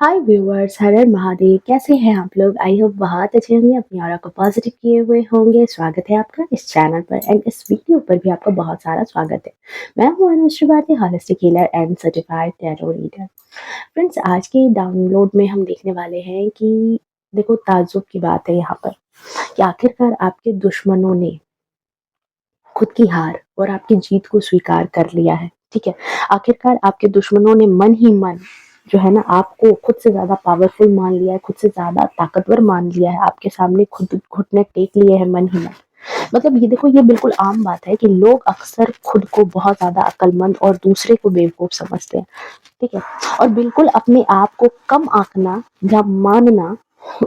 हाय viewers, हर हर महादेव। कैसे हैं आप लोग? आई होप बहुत अच्छे होंगे, अपनी ऑरा को पॉजिटिव किए हुए होंगे। स्वागत है आपका इस चैनल पर एंड इस वीडियो पर भी आपका बहुत सारा स्वागत है। मैं हूं Anushree Bharti, holistic healer and certified tarot reader. Friends, आज के डाउनलोड में हम देखने वाले हैं कि देखो, ताज्जुब की बात है यहाँ पर कि आखिरकार आपके दुश्मनों ने खुद की हार और आपकी जीत को स्वीकार कर लिया है। ठीक है, आखिरकार आपके दुश्मनों ने मन ही मन जो है ना, आपको खुद से ज्यादा पावरफुल मान लिया है, खुद से ज्यादा ताकतवर मान लिया है, आपके सामने खुद घुटने टेक लिए हैं मन ही मन। मतलब ये देखो, ये बिल्कुल आम बात है कि लोग अक्सर खुद को बहुत ज्यादा अक्लमंद और दूसरे को बेवकूफ समझते हैं। ठीक है, और बिल्कुल अपने आप को कम आंकना या मानना,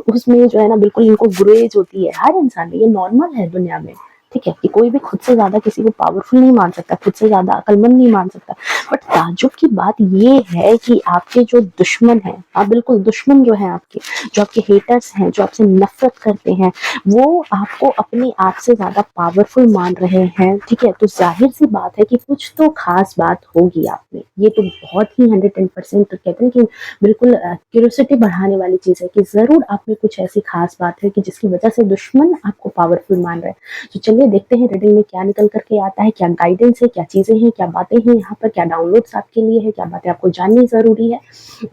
उसमें जो है ना, बिल्कुल इनको गुरेज होती है हर इंसान में। ये नॉर्मल है दुनिया में। ठीक है, कि कोई भी खुद से ज्यादा किसी को पावरफुल नहीं मान सकता, खुद से ज्यादा अक्लमंद नहीं मान सकता। बट ताज्जुब की बात ये है कि आपके जो दुश्मन हैं, आप बिल्कुल दुश्मन जो है आपके, जो आपके हेटर्स हैं, जो आपसे नफरत करते हैं, वो आपको अपने आप से ज्यादा पावरफुल मान रहे हैं। ठीक है, तो जाहिर सी बात है कि कुछ तो खास बात होगी आप में। ये तो बहुत ही 110% तो कहते हैं कि बिल्कुल क्यूरियोसिटी बढ़ाने वाली चीज है कि जरूर आप में कुछ ऐसी खास बात है कि जिसकी वजह से दुश्मन आपको पावरफुल मान रहे हैं। तो चलिए देखते हैं रीडिंग में क्या निकल करके आता है, क्या गाइडेंस है, क्या चीजें हैं, क्या बातें हैं यहाँ पर, क्या डाउनलोड्स आपके लिए है, क्या बातें आपको जाननी जरूरी है।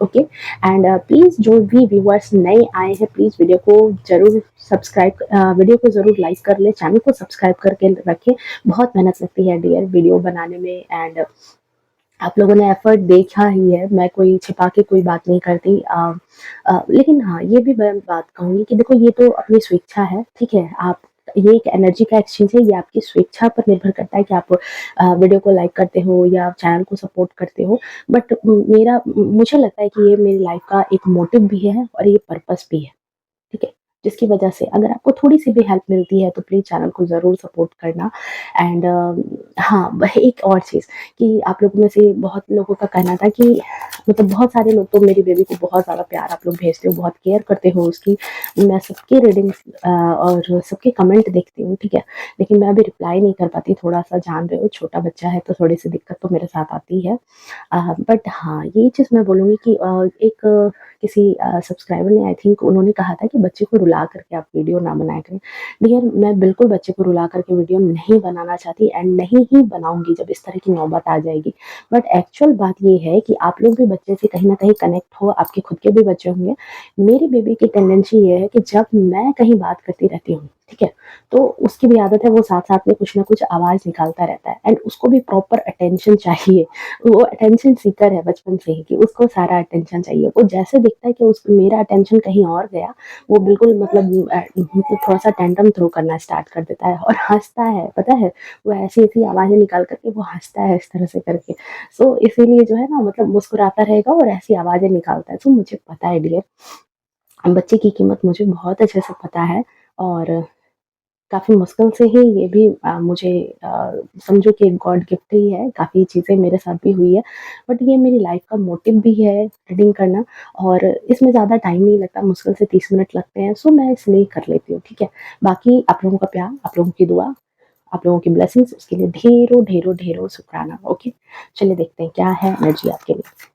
ओके, एंड प्लीज जो भी व्यूअर्स नए आए हैं, प्लीज वीडियो को जरूर सब्सक्राइब, वीडियो को जरूर लाइक कर ले, चैनल को सब्सक्राइब करके रखें। बहुत मेहनत लगती है डियर वीडियो बनाने में, एंड आप लोगों ने एफर्ट देखा ही है। मैं कोई छिपा के कोई बात नहीं करती। लेकिन हाँ, ये भी मैं बात कहूंगी कि देखो, ये तो अपनी स्वेच्छा है। ठीक है, आप, ये एक एनर्जी का एक्सचेंज है, ये आपकी स्वेच्छा पर निर्भर करता है कि आप वीडियो को लाइक करते हो या चैनल को सपोर्ट करते हो। बट मेरा मुझे लगता है कि ये मेरी लाइफ का एक मोटिव भी है और ये पर्पस भी है। ठीक है, जिसकी वजह से अगर आपको थोड़ी सी भी हेल्प मिलती है तो प्लीज चैनल को जरूर सपोर्ट करना। एंड हाँ, एक और चीज कि आप लोगों में से बहुत लोगों का कहना था कि मतलब बहुत सारे लोग तो मेरी बेबी को बहुत ज्यादा प्यार आप लोग भेजते हो, बहुत केयर करते हो उसकी। मैं सबके रीडिंग और सबके कमेंट देखती हूँ। ठीक है, लेकिन मैं अभी रिप्लाई नहीं कर पाती, थोड़ा सा जान रहे हो छोटा बच्चा है तो थोड़ी सी दिक्कत तो मेरे साथ आती है। बट हाँ, ये चीज़ मैं बोलूँगी कि एक किसी सब्सक्राइबर ने, आई थिंक उन्होंने कहा था कि बच्चे को रुला करके आप वीडियो ना बनाया करें। डियर, मैं बिल्कुल बच्चे को रुला करके वीडियो नहीं बनाना चाहती एंड नहीं ही बनाऊंगी जब इस तरह की नौबत आ जाएगी। बट एक्चुअल बात ये है कि आप लोग भी बच्चे से कहीं ना कहीं कनेक्ट हो, आपके खुद के भी बच्चे होंगे। मेरी बेबी की टेंडेंसी ये है कि जब मैं कहीं बात करती रहती हूँ, ठीक है, तो उसकी भी आदत है, वो साथ साथ में कुछ ना कुछ आवाज निकालता रहता है एंड उसको भी प्रॉपर अटेंशन चाहिए। वो अटेंशन सीकर है बचपन से ही, कि उसको सारा अटेंशन चाहिए। वो जैसे दिखता है कि उसको मेरा अटेंशन कहीं और गया, वो बिल्कुल मतलब थोड़ा सा टेंट्रम थ्रो करना स्टार्ट कर देता है और हंसता है। पता है, वो ऐसी ऐसी आवाजें निकाल करके वो हंसता है इस तरह से करके। सो इसीलिए जो है ना, मतलब मुस्कुराता रहेगा और ऐसी आवाजें निकालता है। सो मुझे पता है डियर, बच्चे की कीमत मुझे बहुत अच्छे से पता है। और काफ़ी मुश्किल से ही ये भी मुझे समझो कि गॉड गिफ्ट ही है। काफ़ी चीज़ें मेरे साथ भी हुई है, बट ये मेरी लाइफ का मोटिव भी है रीडिंग करना। और इसमें ज़्यादा टाइम नहीं लगता, मुश्किल से 30 मिनट लगते हैं। सो मैं इसलिए कर लेती हूँ। ठीक है, बाकी आप लोगों का प्यार, आप लोगों की दुआ, आप लोगों की ब्लेसिंग्स, उसके लिए ढेरों ढेरों ढेरों शुक्राना। ओके, चलिए देखते हैं क्या है एनर्जी आपके लिए।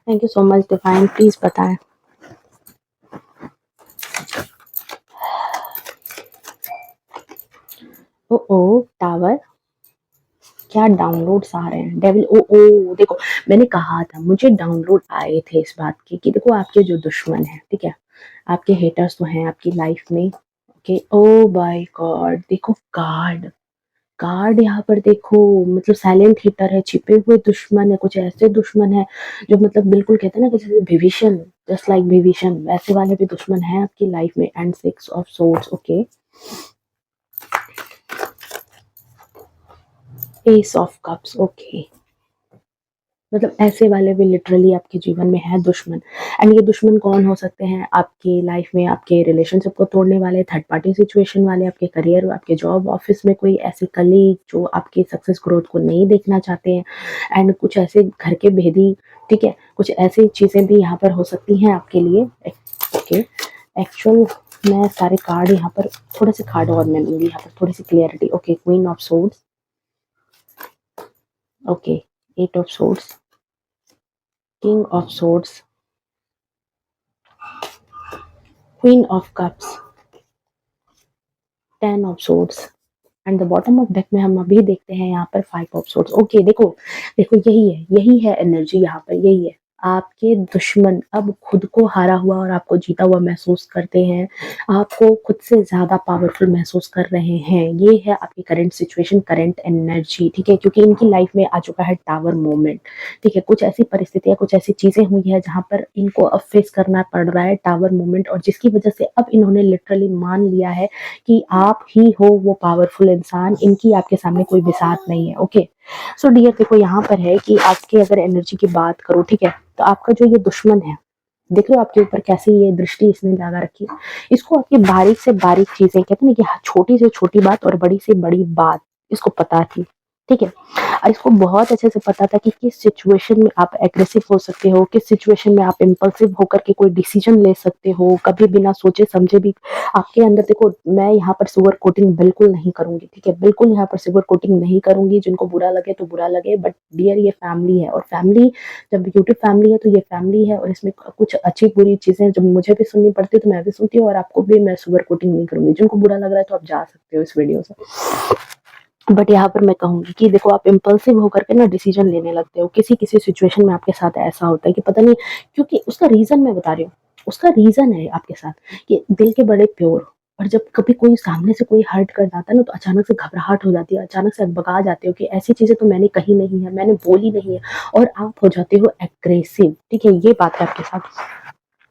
Thank you so much divine, please बताएं। ओ ओ, टावर, क्या डाउनलोड्स आ रहे हैं। डेविल, ओ ओ, देखो, मैंने कहा था, मुझे डाउनलोड आए थे इस बात के कि देखो, आपके जो दुश्मन हैं, ठीक है, आपके हेटर्स तो हैं आपकी लाइफ में। ओके, ओ बाय गॉड, देखो कार्ड, कार्ड यहाँ पर देखो, मतलब साइलेंट हिटर है, छिपे हुए दुश्मन है, कुछ ऐसे दुश्मन है जो मतलब बिल्कुल कहते हैं ना कि जैसे विभीषण, जस्ट लाइक विभीषण, वैसे वाले भी दुश्मन है आपकी लाइफ में। And 6 of swords, okay, S of cups, okay, मतलब ऐसे वाले भी लिटरली आपके जीवन में है दुश्मन। एंड ये दुश्मन कौन हो सकते हैं आपकी लाइफ में? आपके रिलेशनशिप को तोड़ने वाले, थर्ड पार्टी सिचुएशन वाले, आपके करियर, आपके जॉब ऑफिस में कोई ऐसे कलीग जो आपके सक्सेस ग्रोथ को नहीं देखना चाहते हैं। एंड कुछ ऐसे घर के भेदी, ठीक है, कुछ ऐसी चीजें भी यहाँ पर हो सकती हैं आपके लिए। ओके, एक्चुअल मैं सारे कार्ड यहाँ पर थोड़े से कार्ड और मैं लूँगी यहाँ पर थोड़ी सी clarity. Okay, queen of swords, okay, 8 of swords, king of swords, queen of cups, 10 of swords and the bottom of deck में हम अभी देखते हैं यहाँ पर 5 ऑफ सोर्ड्स। ओके, देखो देखो यही है एनर्जी यहाँ पर, यही है। आपके दुश्मन अब खुद को हारा हुआ और आपको जीता हुआ महसूस करते हैं, आपको खुद से ज़्यादा पावरफुल महसूस कर रहे हैं। ये है आपकी करंट सिचुएशन, करंट एनर्जी, ठीक है? क्योंकि इनकी लाइफ में आ चुका है टावर मोमेंट, ठीक है? कुछ ऐसी परिस्थितियाँ, कुछ ऐसी चीज़ें हुई है जहाँ पर इनको अब फेस करना पड़ रहा है टावर मोमेंट, और जिसकी वजह से अब इन्होंने लिटरली मान लिया है कि आप ही हो वो पावरफुल इंसान, इनकी आपके सामने कोई बिसात नहीं है। ओके, सो डियर देखो यहाँ पर है कि आपके अगर एनर्जी की बात करो, ठीक है, तो आपका जो ये दुश्मन है, देख लो आपके ऊपर कैसी ये दृष्टि इसने लगा रखी है। इसको आपकी बारीक से बारीक चीजें, कहते हैं ना कि छोटी से छोटी बात और बड़ी से बड़ी बात इसको पता थी, ठीक है? और इसको बहुत अच्छे से पता था कि किस सिचुएशन में आप एग्रेसिव हो सकते हो, किस सिचुएशन में आप इम्पल्सिव होकर के कोई डिसीजन ले सकते हो, कभी बिना सोचे समझे भी आपके अंदर। देखो मैं यहाँ पर सुगर कोटिंग बिल्कुल नहीं करूंगी, ठीक है? बिल्कुल यहाँ पर सुगर कोटिंग नहीं करूंगी। जिनको बुरा लगे तो बुरा लगे, बट डियर ये फैमिली है, और फैमिली जब यूट्यूब फैमिली है तो ये फैमिली है, और इसमें कुछ अच्छी बुरी चीजें जब मुझे भी सुननी पड़ती है तो मैं भी सुनती हूँ, और आपको भी मैं सुगर कोटिंग नहीं करूंगी। जिनको बुरा लग रहा है तो आप जा सकते हो इस वीडियो से, बट यहाँ पर मैं कहूंगी कि देखो आप इम्पल्सिव होकर के ना डिसीजन लेने लगते हो। किसी किसी सिचुएशन में आपके साथ ऐसा होता है कि पता नहीं, क्योंकि उसका रीजन मैं बता रही हूँ, उसका रीजन है आपके साथ कि दिल के बड़े प्योर, और जब कभी कोई सामने से कोई हर्ट कर जाता है ना तो अचानक से घबराहट हो जाती है, अचानक से बगा जाते हो कि ऐसी चीजें तो मैंने कही नहीं है, मैंने बोली नहीं है, और आप हो जाते हो एग्रेसिव, ठीक है? ये बात है आपके साथ,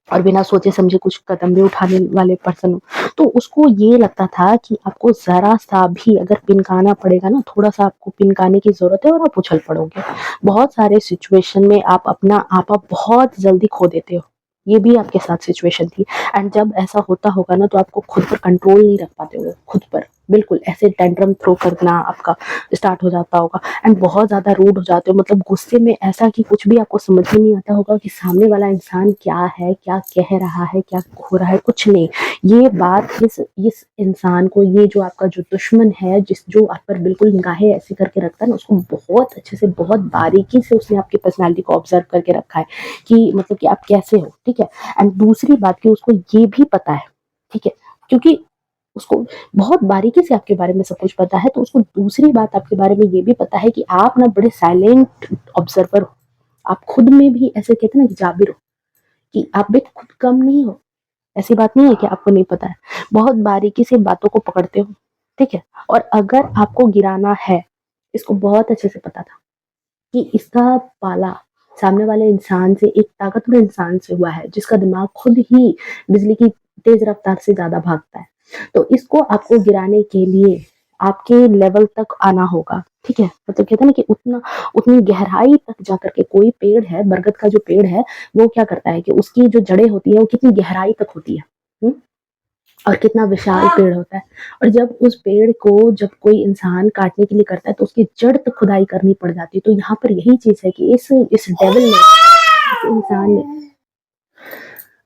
और बिना सोचे समझे कुछ कदम भी उठाने वाले पर्सन हो। तो उसको ये लगता था कि आपको जरा सा भी अगर पिनकाना पड़ेगा ना, थोड़ा सा आपको पिनकाने की जरूरत है और आप उछल पड़ोगे। बहुत सारे सिचुएशन में आप अपना आपा बहुत जल्दी खो देते हो, ये भी आपके साथ सिचुएशन थी। एंड जब ऐसा होता होगा ना तो आपको खुद पर कंट्रोल नहीं रख पाते हो, खुद पर बिल्कुल ऐसे टेंट्रम थ्रो करना आपका स्टार्ट हो जाता होगा, एंड बहुत ज्यादा रूड हो जाते हो, मतलब गुस्से में ऐसा कि कुछ भी आपको समझ में नहीं आता होगा कि सामने वाला इंसान क्या है, क्या कह रहा है, क्या हो रहा है, कुछ नहीं। ये बात इस इंसान को, ये जो आपका जो दुश्मन है, जो आप पर बिल्कुल निगाहें ऐसी करके रखता है ना, उसको बहुत अच्छे से, बहुत बारीकी से उसने आपकी पर्सनालिटी को ऑब्जर्व करके रखा है कि मतलब कि आप कैसे हो, ठीक है? एंड दूसरी बात कि उसको ये भी पता है, ठीक है, क्योंकि उसको बहुत बारीकी से आपके बारे में सब कुछ पता है, तो उसको दूसरी बात आपके बारे में ये भी पता है कि आप ना बड़े साइलेंट ऑब्जर्वर हो। आप खुद में भी ऐसे कहते हैं ना कि जाबिर हो, कि आप भी खुद कम नहीं हो। ऐसी बात नहीं है कि आपको नहीं पता है, बहुत बारीकी से बातों को पकड़ते हो, ठीक है? और अगर आपको गिराना है, इसको बहुत अच्छे से पता था कि इसका पाला सामने वाले इंसान से, एक ताकतवर इंसान से हुआ है जिसका दिमाग खुद ही बिजली की तेज रफ्तार से ज्यादा भागता है। तो इसको आपको गिराने के लिए आपके लेवल तक आना होगा, ठीक है? मतलब कहते हैं ना कि उतनी गहराई तक जाकर के, कोई पेड़ है, बरगद का जो पेड़ है, वो क्या करता है कि उसकी जो जड़ें होती है वो कितनी गहराई तक होती है, हुँ? और कितना विशाल पेड़ होता है, और जब उस पेड़ को जब कोई इंसान काटने के लिए करता है तो उसकी जड़ तक खुदाई करनी पड़ जाती है। तो यहाँ पर यही चीज है कि इस डेविल ने, इस इंसान ने,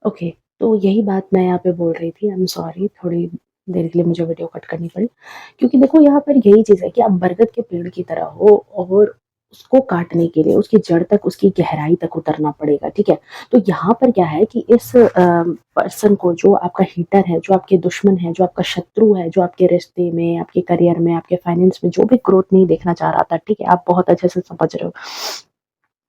ओके, तो यही बात मैं यहाँ पे बोल रही थी। आई एम सॉरी, थोड़ी देर के लिए मुझे वीडियो कट करनी पड़ी, क्योंकि देखो यहाँ पर यही चीज है कि आप बरगद के पेड़ की तरह हो, और उसको काटने के लिए उसकी जड़ तक, उसकी गहराई तक उतरना पड़ेगा, ठीक है? तो यहाँ पर क्या है कि इस पर्सन को, जो आपका हीटर है, जो आपके दुश्मन है, जो आपका शत्रु है, जो आपके रिश्ते में, आपके करियर में, आपके फाइनेंस में जो भी ग्रोथ नहीं देखना चाह रहा था, ठीक है, आप बहुत अच्छे से समझ रहे हो,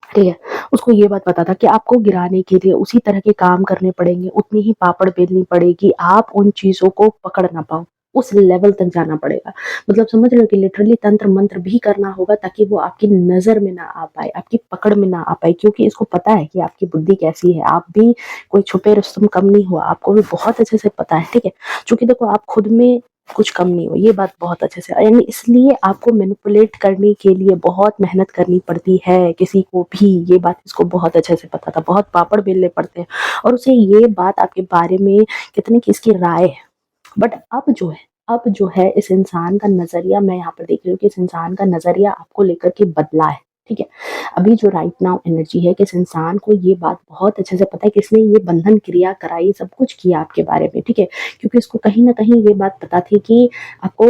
ठीक है? उसको ये बात पता था कि आपको गिराने के लिए उसी तरह के काम करने पड़ेंगे, उतनी ही पापड़ बेलनी पड़ेगी, आप उन चीज़ों को पकड़ ना पाओ, उस लेवल तक जाना पड़ेगा। मतलब समझ रहे हो कि लिटरली तंत्र मंत्र भी करना होगा ताकि वो आपकी नज़र में ना आ पाए, आपकी पकड़ में ना आ पाए, क्योंकि इसको पता है कि आपकी बुद्धि कैसी है। आप भी कोई छुपे रुस्तम कम नहीं हो, आपको भी बहुत अच्छे से पता है, ठीक है? चूँकि देखो आप खुद में कुछ कम नहीं हो, ये बात बहुत अच्छे से, यानी इसलिए आपको मैनिपुलेट करने के लिए बहुत मेहनत करनी पड़ती है किसी को भी। ये बात इसको बहुत अच्छे से पता था, बहुत पापड़ बेलने पड़ते हैं, और उसे ये बात आपके बारे में कितने की इसकी राय है। बट अब जो है इस इंसान का नजरिया, मैं यहाँ पर देख रही हूँ कि इस इंसान का नजरिया आपको लेकर के बदला है, ठीक है। अभी जो राइट नाउ एनर्जी है कि इस इंसान को ये बात बहुत अच्छे से पता है कि इसने ये बंधन क्रिया कराई, सब कुछ किया आपके बारे में, ठीक है। क्योंकि इसको कहीं न कहीं ये बात पता थी कि आपको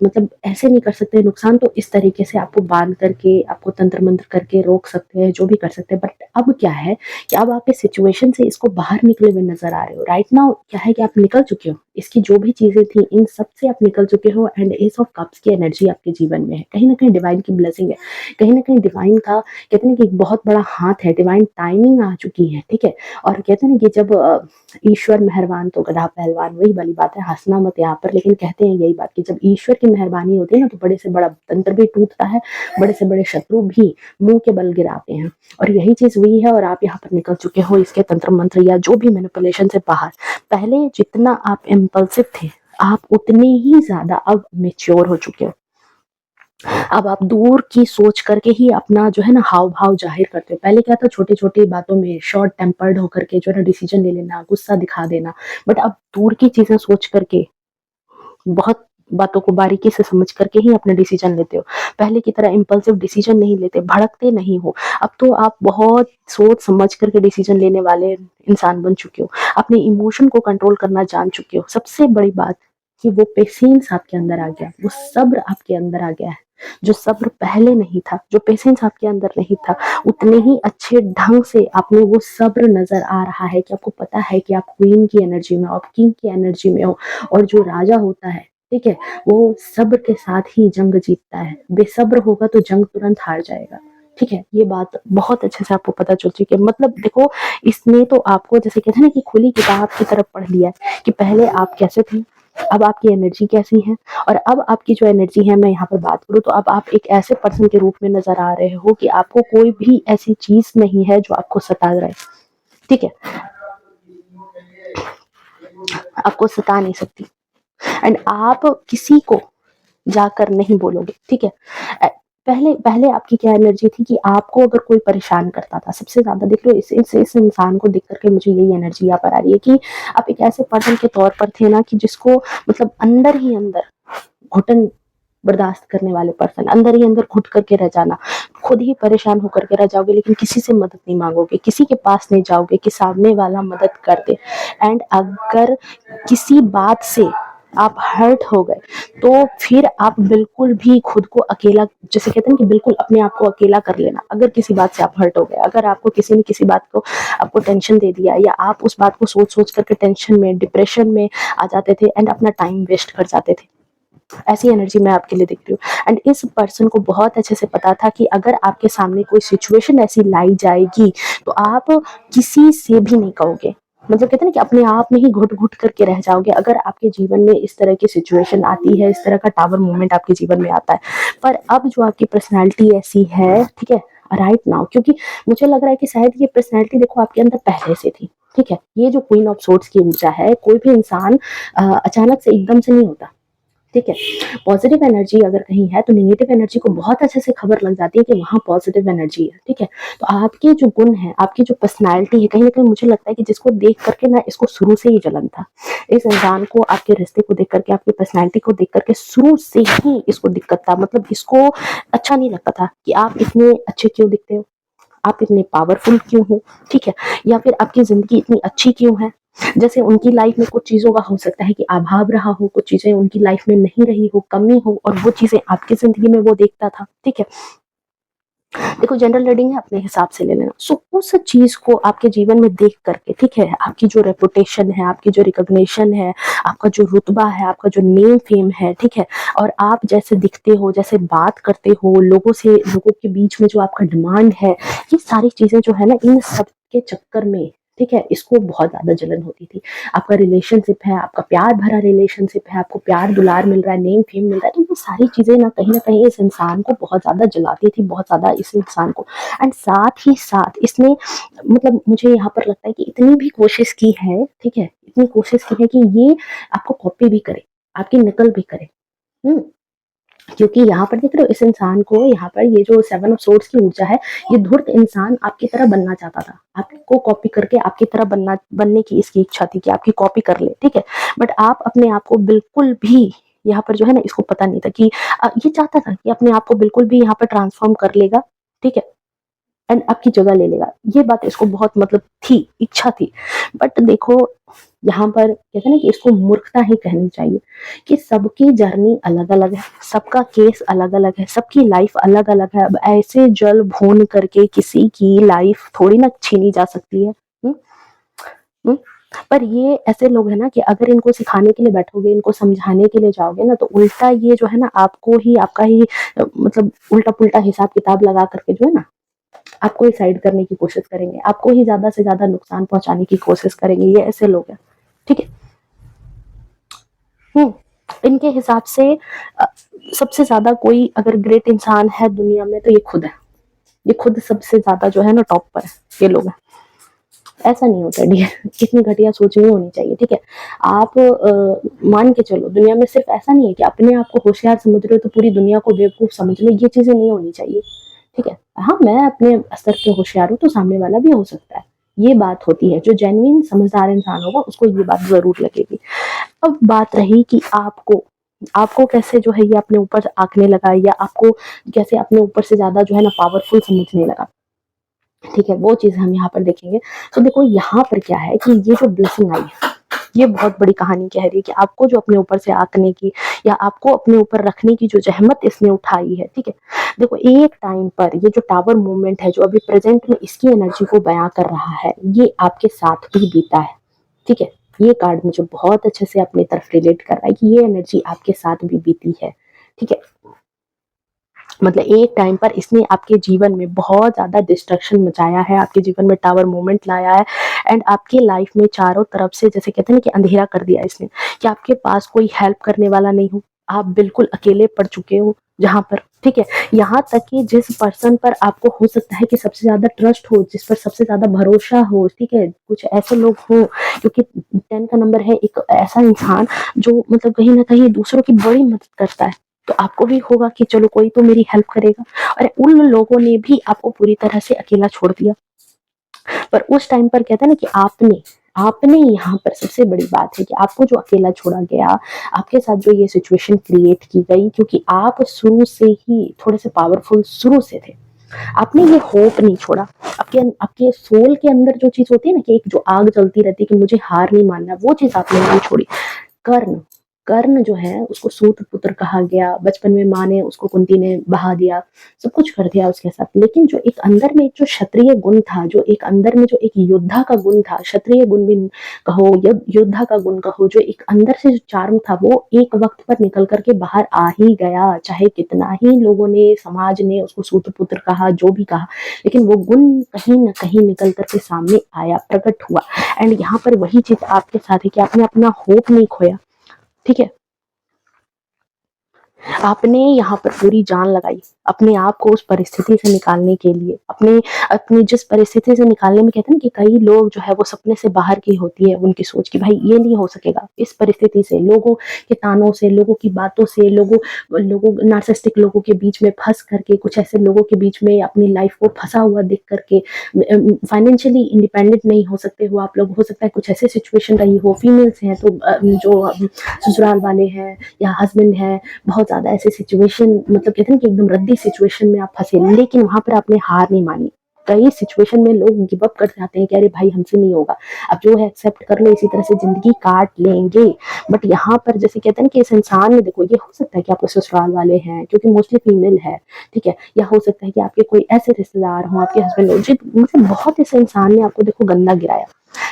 मतलब ऐसे नहीं कर सकते नुकसान, तो इस तरीके से आपको बाँध करके, आपको तंत्र-मंत्र करके रोक सकते हैं, जो भी कर सकते हैं। बट अब क्या है कि अब आप इस सिचुएशन से इसको बाहर निकले हुए नज़र आ रहे हो। राइट नाउ क्या है कि आप निकल चुके हो। इसकी जो भी चीज़ें थी, इन सब से आप निकल चुके हो एंड एस ऑफ कप्स की एनर्जी आपके जीवन में है। कहीं न कहीं डिवाइन की ब्लेसिंग है। कहीं न कहीं डिवाइन का कहते हैं ना कि एक बहुत बड़ा हाथ है, डिवाइन टाइमिंग आ चुकी है, ठीक है? और कहते हैं ना कि जब ईश्वर मेहरबान तो गधा पहलवान, वही वाली बात है, हँसना मत यहाँ पर, लेकिन कहते हैं यही बात कि जब ईश्वर की मेहरबानी होती है ना, तो बड़े से बड़ा तंत्र भी टूटता है, बड़े से बड़े शत्रु भी मुँह के बल गिराते हैं। और यही चीज़ हुई है और आप यहाँ पर निकल चुके हो इसके तंत्र मंत्र या जो भी मैनिपुलेशन से बाहर। पहले जितना आप इम्पल्सिव थे, आप उतने ही ज़्यादा अब मैच्योर हो चुके हो। अब आप दूर की सोच करके ही अपना जो है ना हाव-भाव ज़ाहिर करते हो। पहले क्या था, छोटी-छोटी बातों में शॉर्ट टेम्पर्ड होकर के जो है ना डिसीज़न ले लेना, गुस्सा दिखा देना। बट अब दूर की चीज़ें सोच करके, बहुत बातों को बारीकी से समझ करके ही अपने डिसीज़न लेते हो। पहले की तरह इम्पल्सिव डिसीज़न नहीं लेते, भड़कते नहीं हो। अब तो आप बहुत सोच समझ करके डिसीज़न लेने वाले इंसान बन चुके हो। अपने इमोशन को कंट्रोल करना जान चुके हो। सबसे बड़ी बात कि वो पेशेंस आपके अंदर आ गया, वो सब्र आपके अंदर आ गया है। जो सब्र पहले नहीं था, जो पेशेंस आपके अंदर नहीं था, उतने ही अच्छे ढंग से आप में वो सब्र नज़र आ रहा है कि आपको पता है कि आप क्वीन की एनर्जी में हो, आप किंग की एनर्जी में हो। और जो राजा होता है, ठीक है, वो सब्र के साथ ही जंग जीतता है। बेसब्र होगा तो जंग तुरंत हार जाएगा। ठीक है, ये बात बहुत अच्छे से आपको पता चल चुकी है। मतलब देखो, इसने तो आपको जैसे कहते हैं ना कि खुली किताब की तरफ पढ़ लिया है कि पहले आप कैसे थे, अब आपकी एनर्जी कैसी है, और अब आपकी जो एनर्जी है, मैं यहाँ पर बात करूँ तो अब आप एक ऐसे पर्सन के रूप में नज़र आ रहे हो कि आपको कोई भी ऐसी चीज़ नहीं है जो आपको सता रहा है। ठीक है, आपको सता नहीं सकती एंड आप किसी को जाकर नहीं बोलोगे, ठीक है। पहले पहले आपकी क्या एनर्जी थी कि आपको अगर कोई परेशान करता था, सबसे ज्यादा देख लो इस इंसान को देख करके मुझे यही एनर्जी यहाँ पर आ रही है कि आप एक ऐसे पर्सन के तौर पर थे ना कि जिसको मतलब अंदर ही अंदर घुटन बर्दाश्त करने वाले पर्सन, अंदर ही अंदर घुट करके रह जाना, खुद ही परेशान होकर के रह जाओगे, लेकिन किसी से मदद नहीं मांगोगे, किसी के पास नहीं जाओगे कि सामने वाला मदद कर दे। एंड अगर किसी बात से आप हर्ट हो गए तो फिर आप बिल्कुल भी खुद को अकेला, जैसे कहते हैं कि बिल्कुल अपने आप को अकेला कर लेना। अगर किसी बात से आप हर्ट हो गए, अगर आपको किसी ने किसी बात को आपको टेंशन दे दिया, या आप उस बात को सोच सोच करके टेंशन में, डिप्रेशन में आ जाते थे एंड अपना टाइम वेस्ट कर जाते थे। ऐसी एनर्जी मैं आपके लिए दिख रही हूँ एंड इस पर्सन को बहुत अच्छे से पता था कि अगर आपके सामने कोई सिचुएशन ऐसी लाई जाएगी तो आप किसी से भी नहीं कहोगे। मतलब कहते हैं ना कि अपने आप में ही घुट घुट करके रह जाओगे अगर आपके जीवन में इस तरह की सिचुएशन आती है, इस तरह का टावर मूवमेंट आपके जीवन में आता है। पर अब जो आपकी पर्सनैलिटी ऐसी है, ठीक है, राइट नाउ, क्योंकि मुझे लग रहा है कि शायद ये पर्सनैलिटी देखो आपके अंदर पहले से थी। ठीक है, ये जो क्वीन ऑफ सोर्ड्स की ऊर्जा है, कोई भी इंसान अचानक से एकदम से नहीं होता। ठीक है, पॉजिटिव एनर्जी अगर कहीं है तो नेगेटिव एनर्जी को बहुत अच्छे से खबर लग जाती है कि वहाँ पॉजिटिव एनर्जी है। ठीक है, तो आपके जो गुण है, आपकी जो पर्सनालिटी है, कहीं ना कहीं मुझे लगता है कि जिसको देख करके ना इसको शुरू से ही जलन था, इस इंसान को आपके रिश्ते को देख करके, आपकी पर्सनालिटी को देख करके शुरू से ही इसको दिक्कत था। मतलब इसको अच्छा नहीं लगता था कि आप इतने अच्छे क्यों दिखते हो, आप इतने पावरफुल क्यों हो, ठीक है, या फिर आपकी जिंदगी इतनी अच्छी क्यों है। जैसे उनकी लाइफ में कुछ चीजों का हो सकता है कि अभाव रहा हो, कुछ चीजें उनकी लाइफ में नहीं रही हो, कमी हो, और वो चीजें आपकी जिंदगी में वो देखता था। ठीक है, देखो जनरल रीडिंग है, अपने हिसाब से ले लेना। सो उस चीज को आपके जीवन में देख करके, ठीक है, आपकी जो रेपुटेशन है, आपकी जो रिकॉग्निशन है, आपका जो रुतबा है, आपका जो नेम फेम है, ठीक है, और आप जैसे दिखते हो, जैसे बात करते हो लोगों से, लोगों के बीच में जो आपका डिमांड है, ये सारी चीजें जो है ना, इन सब के चक्कर में, ठीक है, इसको बहुत ज्यादा जलन होती थी। आपका रिलेशनशिप है, आपका प्यार भरा रिलेशनशिप है, आपको प्यार दुलार मिल रहा है, नेम फेम मिल रहा है, तो ये सारी चीजें ना कहीं इस इंसान को बहुत ज्यादा जलाती थी, बहुत ज्यादा इस इंसान को। एंड साथ ही साथ इसने, मतलब मुझे यहाँ पर लगता है कि इतनी भी कोशिश की है, ठीक है, इतनी कोशिश की है कि ये आपको कॉपी भी करे, आपकी नकल भी करे। क्योंकि यहाँ पर देख रहे हो, इस इंसान को यहाँ पर ये जो सेवन ऑफ सोर्ड्स की ऊर्जा है, ये धूर्त इंसान आपकी तरह बनना चाहता था, आपको कॉपी करके आपकी तरह बनने की इसकी इच्छा थी कि आपकी कॉपी कर ले। ठीक है, बट आप अपने आप को बिल्कुल भी यहाँ पर जो है ना, इसको पता नहीं था कि ये चाहता था कि अपने आप को बिल्कुल भी यहाँ पर ट्रांसफॉर्म कर लेगा। ठीक है, एंड आपकी जगह ले लेगा। ये बात इसको बहुत मतलब थी, इच्छा थी। बट देखो यहाँ पर कहते हैं ना कि इसको मूर्खता ही कहनी चाहिए कि सबकी जर्नी अलग अलग है, सबका केस अलग अलग है, सबकी लाइफ अलग अलग है। अब ऐसे जल भून करके किसी की लाइफ थोड़ी ना छीनी जा सकती है। हुँ? हुँ? पर ये ऐसे लोग हैं ना कि अगर इनको सिखाने के लिए बैठोगे, इनको समझाने के लिए जाओगे ना, तो उल्टा ये जो है ना आपको ही आपका ही मतलब उल्टा-पुल्टा हिसाब-किताब लगा करके जो है ना आपको ही साइड करने की कोशिश करेंगे, आपको ही ज़्यादा से ज़्यादा नुकसान पहुँचाने की कोशिश करेंगे, ये ऐसे लोग हैं, ठीक है? हुँ, इनके हिसाब से अ, सबसे ज़्यादा कोई अगर ग्रेट इंसान है दुनिया में तो ये खुद है। ये खुद सबसे ज़्यादा जो है ना टॉप पर है, ये लोग हैं। ऐसा नहीं होता डियर, इतनी घटिया सोच नहीं होनी चाहिए, ठीक है? आप मान के चलो दुनिया में सिर्फ़ ऐसा नहीं है कि अपने आप को होशियार समझ रहे हो तो पूरी दुनिया को बेवकूफ़ समझ लो, ये चीज़ें नहीं होनी चाहिए, ठीक है? हाँ, मैं अपने स्तर पे होशियार हूँ तो सामने वाला भी हो सकता है, ये बात होती है। जो जेन्युइन समझदार इंसान होगा उसको ये बात ज़रूर लगेगी। अब बात रही कि आपको आपको कैसे जो है ये अपने ऊपर आँकने लगा या आपको कैसे अपने ऊपर से ज़्यादा जो है ना पावरफुल समझने लगा। ठीक है, वो चीज़ हम यहाँ पर देखेंगे। तो देखो यहाँ पर क्या है कि ये जो ब्लेसिंग आई है, ये बहुत बड़ी कहानी कह रही है कि आपको जो अपने ऊपर से आँकने की या आपको अपने ऊपर रखने की जो ज़हमत इसने उठाई है, ठीक है? देखो एक टाइम पर ये जो टावर मूवमेंट है, जो अभी प्रेज़ेंट में इसकी एनर्जी को बयाँ कर रहा है, ये आपके साथ भी बीता है, ठीक है? ये कार्ड मुझे बहुत अच्छे से अपनी तरफ रिलेट कर रहा है कि ये एनर्जी आपके साथ भी बीती है, ठीक है? मतलब एक टाइम पर इसने आपके जीवन में बहुत ज़्यादा डिस्ट्रक्शन मचाया है, आपके जीवन में टावर मोमेंट लाया है एंड आपकी लाइफ में चारों तरफ से जैसे कहते हैं ना कि अंधेरा कर दिया इसने, कि आपके पास कोई हेल्प करने वाला नहीं हो, आप बिल्कुल अकेले पड़ चुके हो जहाँ पर, ठीक है? यहाँ तक कि जिस पर्सन पर आपको हो सकता है कि सबसे ज़्यादा ट्रस्ट हो, जिस पर सबसे ज़्यादा भरोसा हो, ठीक है? कुछ ऐसे लोग हों क्योंकि 10 का नंबर है एक ऐसा इंसान जो मतलब कहीं न कहीं दूसरों की बड़ी मदद करता है। तो आपको भी होगा कि चलो कोई तो मेरी हेल्प करेगा और उन लोगों ने भी आपको पूरी तरह से अकेला छोड़ दिया। पर उस टाइम पर कहते हैं ना कि आपने आपने यहाँ पर सबसे बड़ी बात है कि आपको जो अकेला छोड़ा गया, आपके साथ जो ये सिचुएशन क्रिएट की गई क्योंकि आप शुरू से ही थोड़े से पावरफुल शुरू से थे। आपने ये होप नहीं छोड़ा। आपके सोल के अंदर जो चीज़ होती है ना कि एक जो आग जलती रहती है कि मुझे हार नहीं मानना, वो चीज़ आपने नहीं छोड़ी। कर्ण कर्ण जो है उसको सूतपुत्र कहा गया, बचपन में माँ ने उसको कुंती ने बहा दिया, सब कुछ कर दिया उसके साथ। लेकिन जो एक अंदर में एक जो क्षत्रिय गुण था, जो एक अंदर में जो एक योद्धा का गुण था, क्षत्रिय गुण भी कहो, योद्धा का गुण कहो, जो एक अंदर से जो चार्म था वो एक वक़्त पर निकल कर के बाहर आ ही गया। चाहे कितना ही लोगों ने, समाज ने उसको सूतपुत्र कहा, जो भी कहा, लेकिन वो गुण कहीं न कहीं निकल कर के सामने आया, प्रकट हुआ। एंड यहाँ पर वही चीज़ आपके साथ है कि आपने अपना होप नहीं खोया। ठीक है? आपने यहाँ पर पूरी जान लगाई, अपने आप को उस परिस्थिति से निकालने के लिए, अपने अपनी जिस परिस्थिति से निकालने में कहते हैं ना कि कई लोग जो है वो सपने से बाहर की होती है उनकी सोच कि भाई ये नहीं हो सकेगा, इस परिस्थिति से, लोगों के तानों से, लोगों की बातों से, लोगों लोगों नार्सिसिस्टिक लोगों के बीच में फँस करके, कुछ ऐसे लोगों के बीच में अपनी लाइफ को फँसा हुआ देख करके फाइनेंशियली इंडिपेंडेंट नहीं हो सकते हो आप लोग, हो सकता है कुछ ऐसी सिचुएशन रही हो, फीमेल्स हैं तो जो ससुराल वाले हैं या हस्बैंड है, बहुत ज़्यादा ऐसी सिचुएशन मतलब कहते हैं ना कि एकदम रद्दी सिचुएशन में आप फँसे, लेकिन वहाँ पर आपने हार नहीं मानी। कई सिचुएशन में लोग गिव अप कर जाते हैं कि अरे भाई हमसे नहीं होगा, अब जो है एक्सेप्ट कर लो, इसी तरह से ज़िंदगी काट लेंगे। बट यहाँ पर जैसे कहते हैं ना कि इस इंसान ने देखो ये हो सकता है कि आपके ससुराल वाले हैं क्योंकि मोस्टली फीमेल है, ठीक है? या हो सकता है कि आपके कोई ऐसे रिश्तेदार हों, आपके हस्बैंड हो, जी मतलब बहुत ऐसे इंसान ने आपको देखो गंदा गिराया।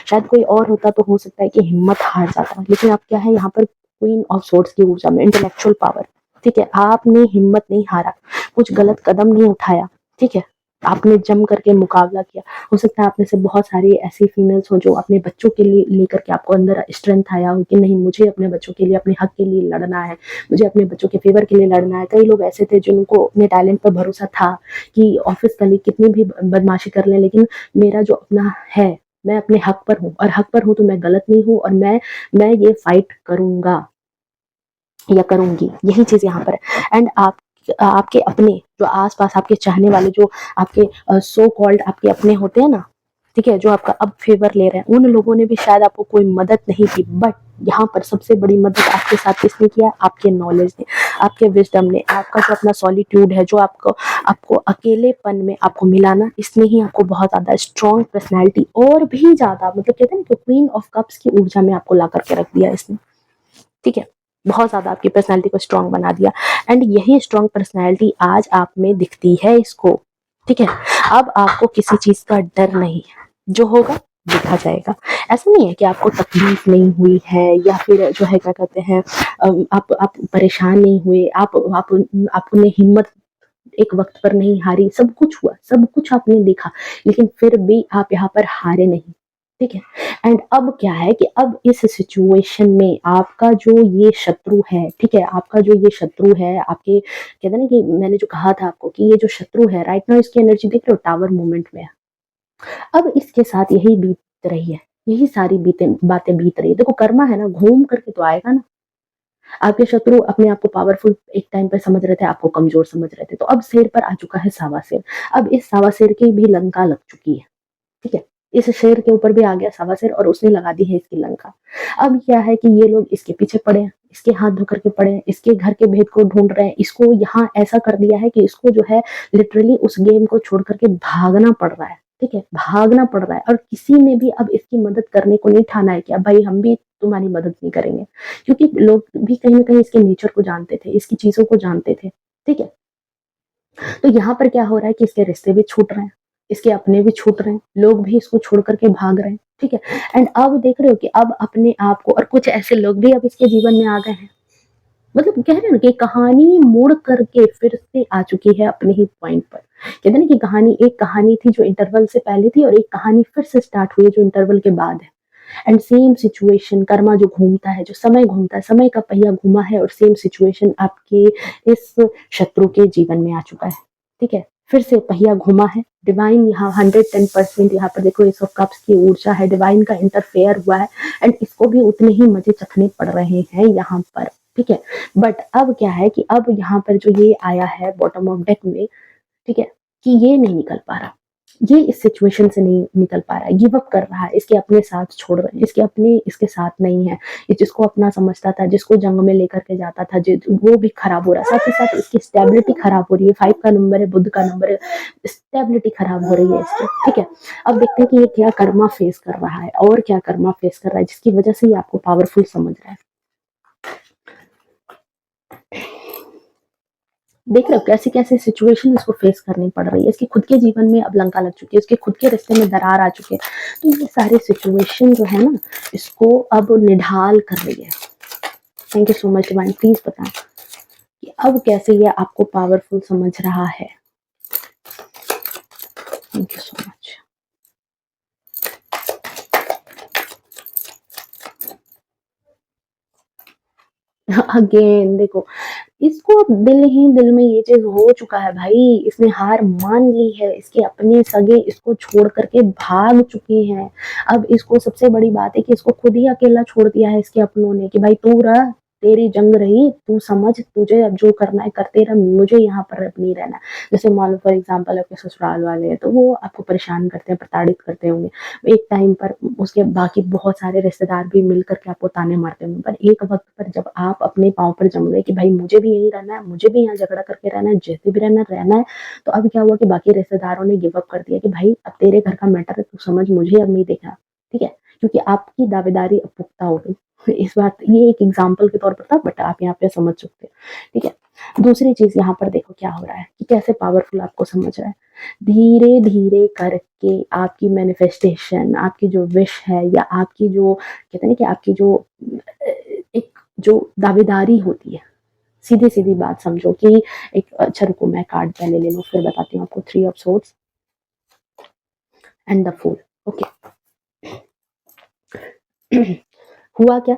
शायद कोई और होता तो हो सकता है कि हिम्मत हार जाता, लेकिन आप क्या है यहाँ पर क्वीन ऑफ सोर्ड्स की ऊर्जा में इंटेलेक्चुअल पावर, ठीक है? आपने हिम्मत नहीं हारा, कुछ गलत कदम नहीं उठाया, ठीक है? आपने जम करके मुकाबला किया। हो सकता है आप में से बहुत सारी ऐसी फीमेल्स हो जो अपने बच्चों के लिए लेकर के आपको अंदर स्ट्रेंथ आया हो कि नहीं मुझे अपने बच्चों के लिए, अपने हक के लिए लड़ना है, मुझे अपने बच्चों के फेवर के लिए लड़ना है। कई लोग ऐसे थे जिनको अपने टैलेंट पर भरोसा था कि ऑफिस कलीग कितनी भी बदमाशी कर लें लेकिन मेरा जो अपना है, मैं अपने हक पर हूँ और हक पर हूँ तो मैं गलत नहीं हूँ और मैं ये फाइट करूँगा या करूँगी, यही चीज़ यहाँ पर है। एंड आप आपके अपने जो आस-पास आपके चाहने वाले जो आपके सो कॉल्ड आपके अपने होते हैं ना, ठीक है, जो आपका अब फेवर ले रहे हैं, उन लोगों ने भी शायद आपको कोई मदद नहीं की, बट यहाँ पर सबसे बड़ी मदद आपके साथ किसने किया? आपके नॉलेज ने, आपके विजडम ने, आपका जो अपना सॉलिट्यूड है, जो आपको आपको अकेलेपन में आपको मिला ना, इसने ही आपको बहुत ज्यादा स्ट्रॉन्ग पर्सनैलिटी और भी ज्यादा, मतलब कहते हैं ना कि क्वीन ऑफ कप्स की ऊर्जा में आपको ला करके रख दिया इसने। ठीक है, बहुत ज्यादा आपकी पर्सनैलिटी को स्ट्रॉन्ग बना दिया, एंड यही स्ट्रॉन्ग पर्सनैलिटी आज आप में दिखती है इसको। ठीक है, अब आपको किसी चीज का डर नहीं है, जो होगा देखा जाएगा। ऐसा नहीं है कि आपको तकलीफ नहीं हुई है, या फिर जो है क्या कहते हैं, आप परेशान नहीं हुए, आप आपने हिम्मत एक वक्त पर नहीं हारी, सब कुछ हुआ, सब कुछ आपने देखा, लेकिन फिर भी आप यहाँ पर हारे नहीं। ठीक है, एंड अब क्या है कि अब इस सिचुएशन में आपका जो ये शत्रु है, ठीक है, आपका जो ये शत्रु है, आपके कहते हैं ना कि मैंने जो कहा था आपको कि ये जो शत्रु है राइट नाउ, इसकी एनर्जी देख रहे हो, टावर मूवमेंट में है। अब इसके साथ यही बीत रही है, यही सारी बातें बीत रही है। देखो कर्मा है ना, घूम करके तो आएगा ना। आपके शत्रु अपने आप को पावरफुल एक टाइम पर समझ रहे थे, आपको कमजोर समझ रहे थे, तो अब शेर पर आ चुका है सावा शेर। अब इस सावा शेर की भी लंका लग चुकी है। ठीक है, इस शेर के ऊपर भी आ गया सावा शेर और उसने लगा दी है इसकी लंका। अब क्या है कि ये लोग इसके पीछे पड़े हैं, इसके हाथ धो करके पड़े हैं, इसके घर के भेद को ढूंढ रहे हैं, इसको यहाँ ऐसा कर दिया है कि इसको जो है लिटरली उस गेम को छोड़ करके भागना पड़ रहा है। ठीक है, भागना पड़ रहा है, और किसी ने भी अब इसकी मदद करने को नहीं ठाना है कि अब भाई हम भी तुम्हारी मदद नहीं करेंगे, क्योंकि लोग भी कहीं ना कहीं इसके नेचर को जानते थे, इसकी चीजों को जानते थे। ठीक है, तो यहाँ पर क्या हो रहा है कि इसके रिश्ते भी छूट रहे हैं, इसके अपने भी छूट रहे हैं, लोग भी इसको छोड़ करके भाग रहे हैं। ठीक है, एंड अब देख रहे हो कि अब अपने आप को, और कुछ ऐसे लोग भी अब इसके जीवन में आ गए हैं, मतलब कह रहे हैं ना कि कहानी मुड़ करके फिर से आ चुकी है अपने ही पॉइंट पर। कहते हैं ना कि कहानी, एक कहानी थी जो इंटरवल से पहले थी, और एक कहानी फिर से स्टार्ट हुई है जो इंटरवल के बाद है। एंड सेम सिचुएशन, कर्मा जो घूमता है, जो समय घूमता है, समय का पहिया घूमा है, और सेम सिचुएशन आपके इस शत्रु के जीवन में आ चुका है। ठीक है, फिर से पहिया घुमा है, डिवाइन यहाँ 110% यहाँ पर देखो इस ऑफ कप्स की ऊर्जा है, डिवाइन का इंटरफेयर हुआ है, एंड इसको भी उतने ही मजे चखने पड़ रहे हैं यहाँ पर। ठीक है, बट अब क्या है कि अब यहाँ पर जो ये आया है बॉटम ऑफ डेक में, ठीक है, कि ये नहीं निकल पा रहा, ये इस सिचुएशन से नहीं निकल पा रहा है, गिव अप कर रहा है, इसके अपने साथ छोड़ रहे हैं, इसके अपने इसके साथ नहीं है, ये जिसको अपना समझता था, जिसको जंग में लेकर के जाता था, वो भी खराब हो रहा है, साथ ही साथ इसकी स्टेबिलिटी खराब हो रही है। 5 का नंबर है, बुद्ध का नंबर है, स्टेबिलिटी खराब हो रही है इसकी। ठीक है, अब देखते हैं कि ये क्या कर्मा फेस कर रहा है, और क्या कर्मा फेस कर रहा है जिसकी वजह से ये आपको पावरफुल समझ रहा है। देख रहे हो कैसे कैसे सिचुएशन इसको फेस करनी पड़ रही है, इसके खुद के जीवन में अब लंका लग चुकी है, इसके खुद के रिश्ते में दरार आ चुके हैं, तो ये सारे सिचुएशन जो है ना, इसको अब निढाल कर रही है। Thank you so much divine, please बताएं कि अब कैसे ये आपको पावरफुल समझ रहा है। Thank you so much. Again देखो, इसको अब दिल ही दिल में ये चीज हो चुका है भाई, इसने हार मान ली है, इसके अपने सगे इसको छोड़ करके भाग चुके हैं। अब इसको सबसे बड़ी बात है कि इसको खुद ही अकेला छोड़ दिया है इसके अपनों ने, कि भाई तू रह, तेरी जंग रही, तू समझ, तुझे अब जो करना है करते रह, मुझे यहाँ पर अब नहीं रहना। जैसे मान लो फॉर एग्जाम्पल आपके ससुराल वाले हैं, तो वो आपको परेशान करते हैं, प्रताड़ित करते होंगे एक टाइम पर, उसके बाकी बहुत सारे रिश्तेदार भी मिल करके आपको ताने मारते होंगे, पर एक वक्त पर जब आप अपने पाँव पर जम गए कि भाई मुझे भी यही रहना है, मुझे भी यहाँ झगड़ा करके रहना है, जैसे भी रहना है, तो अब क्या हुआ कि बाकी रिश्तेदारों ने गिव अप कर दिया कि भाई अब तेरे घर का मैटर है, तू समझ, मुझे अब नहीं देखना। ठीक है, क्योंकि आपकी दावेदारी अब पुख्ता हो गई। इस बात, ये एक एग्जाम्पल के तौर पर था, बट आप यहाँ पे समझ सकते हैं। ठीक है, दूसरी चीज यहाँ पर देखो क्या हो रहा है कि कैसे पावरफुल आपको समझ रहा है। धीरे धीरे करके आपकी मैनिफेस्टेशन, आपकी जो विश है, या आपकी जो कहते हैं ना कि आपकी जो एक जो दावेदारी होती है, सीधी सीधी बात समझो कि एक, अच्छा रुको मैं कार्ड पहले ले लूँ फिर बताती हूँ आपको। 3 of swords and the fool. Okay, हुआ क्या,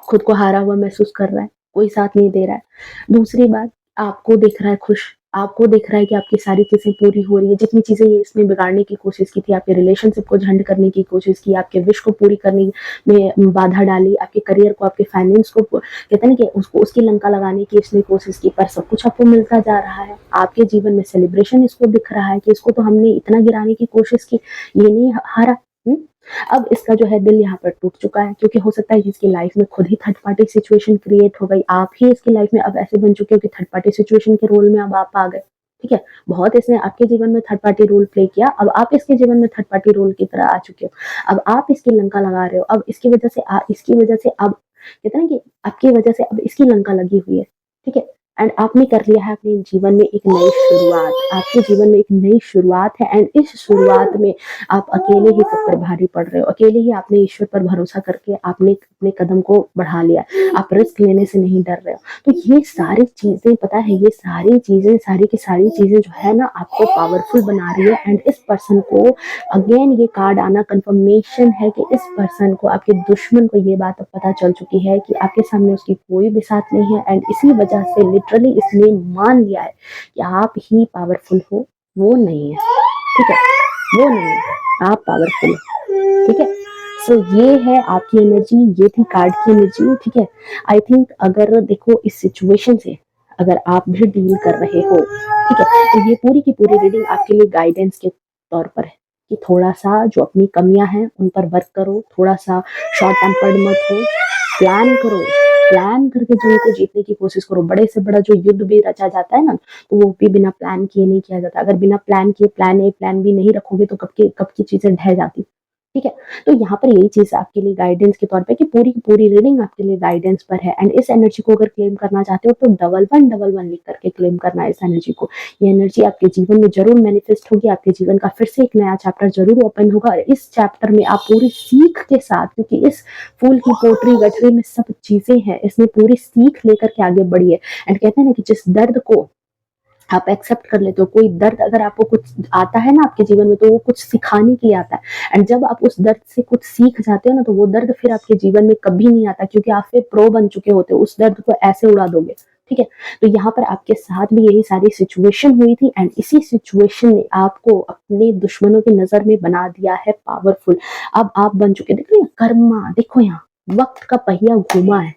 खुद को हारा हुआ महसूस कर रहा है, कोई साथ नहीं दे रहा है। दूसरी बात, आपको देख रहा है खुश, आपको दिख रहा है कि आपकी सारी चीज़ें पूरी हो रही है, जितनी चीज़ें ये इसने बिगाड़ने की कोशिश की थी, आपके रिलेशनशिप को झंड करने की कोशिश की, आपके विश को पूरी करने में बाधा डाली, आपके करियर को, आपके फाइनेंस को कहते हैं ना कि उसको उसकी लंका लगाने की इसने कोशिश की, पर सब कुछ आपको मिलता जा रहा है। आपके जीवन में सेलिब्रेशन इसको दिख रहा है कि इसको तो हमने इतना गिराने की कोशिश की, ये नहीं हारा। हुँ? अब इसका जो है दिल यहाँ पर टूट चुका है, क्योंकि हो सकता है कि इसकी लाइफ में खुद ही थर्ड पार्टी सिचुएशन क्रिएट हो गई। आप ही इसकी लाइफ में अब ऐसे बन चुके हो कि थर्ड पार्टी सिचुएशन के रोल में अब आप आ गए। ठीक है? बहुत इसने आपके जीवन में थर्ड पार्टी रोल प्ले किया, अब आप इसके जीवन में थर्ड पार्टी रोल की तरह आ चुके हो। अब आप इसकी लंका लगा रहे हो, अब इसकी वजह से अब कहते हैं ना कि आपकी वजह से अब इसकी लंका लगी हुई है। ठीक है? एंड आपने कर लिया है अपने जीवन में एक नई शुरुआत। आपके जीवन में एक नई शुरुआत है, एंड इस शुरुआत में आप अकेले ही सब पर भारी पड़ रहे हो। अकेले ही आपने ईश्वर पर भरोसा करके आपने अपने कदम को बढ़ा लिया। आप रिस्क लेने से नहीं डर रहे हो। तो ये सारी चीज़ें पता है, ये सारी चीज़ें, सारी की सारी चीज़ें जो है ना आपको पावरफुल बना रही है। एंड इस पर्सन को अगेन ये कार्ड आना कंफर्मेशन है कि इस पर्सन को, आपके दुश्मन को ये बात अब पता चल चुकी है कि आपके सामने उसकी कोई भी साथ नहीं है, एंड इसी वजह से लिटरली इसने मान लिया है कि आप ही पावरफुल हो, वो नहीं है। ठीक है? वो नहीं है, आप पावरफुल हो। ठीक है? सो ये है आपकी एनर्जी, ये थी कार्ड की एनर्जी। ठीक है? आई थिंक अगर देखो इस सिचुएशन से अगर आप भी डील कर रहे हो, ठीक है, तो ये पूरी की पूरी रीडिंग आपके लिए गाइडेंस के तौर पर है कि थोड़ा-सा जो अपनी कमियाँ हैं उन पर वर्क करो, थोड़ा-सा शॉर्ट टेम्पर्ड मत हो, प्लान करो, प्लान करके जीवन को जीतने की कोशिश करो। बड़े से बड़ा जो युद्ध भी रचा जाता है ना, तो वो भी बिना प्लान किए नहीं किया जाता। अगर बिना प्लान किए प्लान ए, प्लान बी नहीं रखोगे तो कब की चीज़ें ढह जाती। ठीक है? तो यहाँ पर यही चीज़ आपके लिए गाइडेंस के तौर पे कि पूरी की पूरी रीडिंग आपके लिए गाइडेंस पर है, एंड इस एनर्जी को अगर क्लेम करना चाहते हो तो डबल वन लिख करके क्लेम करना है इस एनर्जी को। ये एनर्जी आपके जीवन में ज़रूर मैनिफेस्ट होगी, आपके जीवन का फिर से एक नया चैप्टर ज़रूर ओपन होगा, और इस चैप्टर में आप पूरी सीख के साथ, क्योंकि इस फूल की पोटली गठरी में सब चीज़ें हैं, इसमें पूरी सीख लेकर के आगे बढ़िए। एंड कहते हैं ना कि जिस दर्द को आप एक्सेप्ट कर लेते हो, कोई दर्द अगर आपको कुछ आता है ना आपके जीवन में, तो वो कुछ सिखाने के लिए आता है, एंड जब आप उस दर्द से कुछ सीख जाते हो ना, तो वो दर्द फिर आपके जीवन में कभी नहीं आता, क्योंकि आप फिर प्रो बन चुके होते हो, उस दर्द को ऐसे उड़ा दोगे। ठीक है? तो यहाँ पर आपके साथ भी यही सारी सिचुएशन हुई थी, एंड इसी सिचुएशन ने आपको अपने दुश्मनों की नजर में बना दिया है पावरफुल। अब आप बन चुके, देखो यहाँ कर्मा, देखो यहाँ वक्त का पहिया घूमा है,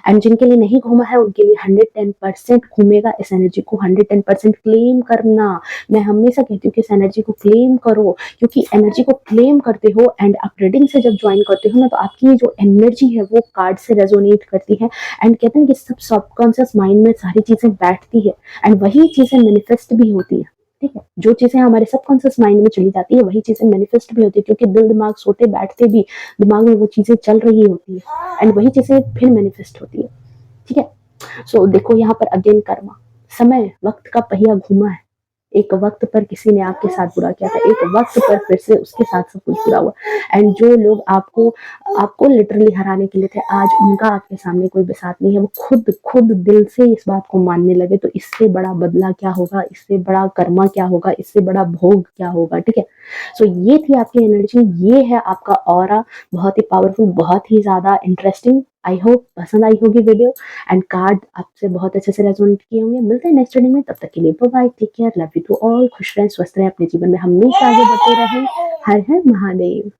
एंड जिनके लिए नहीं घूमा है उनके लिए 110% घूमेगा। इस एनर्जी को 110% क्लेम करना। मैं हमेशा कहती हूँ कि इस एनर्जी को क्लेम करो, क्योंकि एनर्जी को क्लेम करते हो एंड आप रीडिंग से जब ज्वाइन करते हो ना, तो आपकी जो एनर्जी है वो कार्ड से रेजोनेट करती है, एंड कहते हैं कि सब सबकॉन्शियस माइंड में सारी चीजें बैठती है, एंड वही चीजें मैनिफेस्ट भी होती है। ठीक है? जो चीजें हमारे सबकॉन्शियस माइंड में चली जाती है वही चीजें मैनिफेस्ट भी होती है, क्योंकि दिल दिमाग सोते बैठते भी दिमाग में वो चीजें चल रही होती है, एंड वही चीजें फिर मैनिफेस्ट होती है। ठीक है? सो देखो यहाँ पर अगेन कर्मा, समय वक्त का पहिया घूमा है। एक वक्त पर किसी ने आपके साथ बुरा किया था, एक वक्त पर फिर से उसके साथ सब कुछ बुरा हुआ, एंड जो लोग आपको आपको लिटरली हराने के लिए थे, आज उनका आपके सामने कोई भी साथ नहीं है। वो खुद खुद दिल से इस बात को मानने लगे, तो इससे बड़ा बदला क्या होगा, इससे बड़ा कर्मा क्या होगा, इससे बड़ा भोग क्या होगा। ठीक है? सो ये थी आपकी एनर्जी, ये है आपका ऑरा, बहुत ही पावरफुल, बहुत ही ज्यादा इंटरेस्टिंग। आई होप पसंद आई होगी वीडियो, एंड कार्ड आपसे बहुत अच्छे से रेजोनेट किए होंगे। मिलते हैं नेक्स्ट रीडिंग में, तब तक के लिए bye bye, take care, love you to all, खुश रहें, स्वस्थ रहें, अपने जीवन में हमेशा आगे बढ़ते रहें। हर हर महादेव।